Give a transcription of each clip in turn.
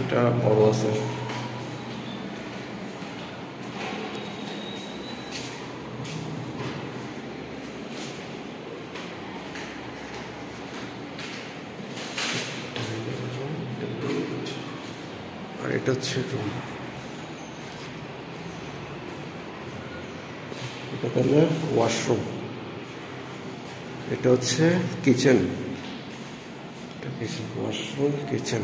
এটা বড় আছে। আর এটা হচ্ছে রুম, এটা তাহলে ওয়াশরুম, এটা হচ্ছে কিচেন, এটা কিচেন, ওয়াশরুম, কিচেন।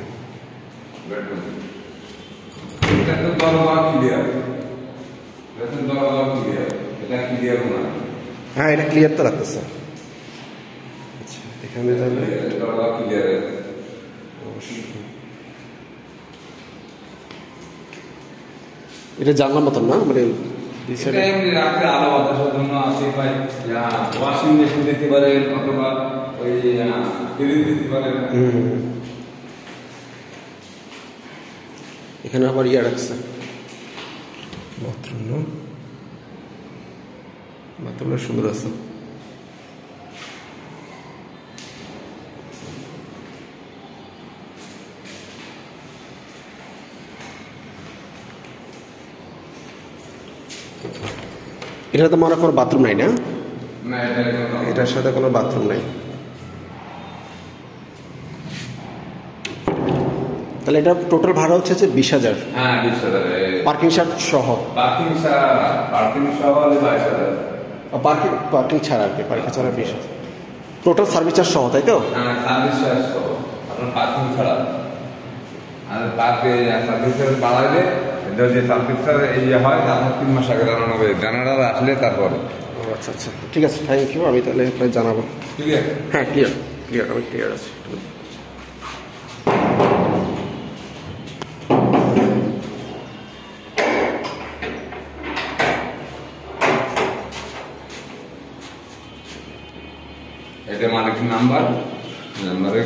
হ্যাঁ এটা ক্লিয়ার তো লাগতেছে। আচ্ছা এখানে তাহলে এটা জানলার মতন না, মানে ওয়াশিং মেশিন দিতে পারেন অথবা ওই ফ্রিজ দিতে পারেন। এখানে আবার ইয়া রাখছে বাথরুম, না বাথরুমটা সুন্দর আছে। এটাতে তো মনে কোনো বাথরুম নাই না? এটার সাথে কোনো বাথরুম নাই। তাহলে এটা টোটাল ভাড়া হচ্ছে যে 20,000। হ্যাঁ 20,000 পার্কিং সহ। পার্কিং সহ 22,000। পার্কিং ছাড়া আর কি, পার্কিং ছাড়া 20,000 টোটাল সার্ভিস চার্জ সহ, তাই তো? হ্যাঁ সার্ভিস চার্জ সহ, আপনার পার্কিং ছাড়া। আর পার্কে সার্ভিস চার্জ বাড়াইলে যদি সার্ভিস চার্জ এই হয় আপনার 3 মাস আগে জানানো হবে, জানার আসলে তারপরে। আচ্ছা আচ্ছা ঠিক আছে, থ্যাংক ইউ। আমি তাহলে আপনাকে জানাবো। ক্লিয়ার? হ্যাঁ ক্লিয়ার, আমি ক্লিয়ার আছি। এটা মালিকের নাম্বারে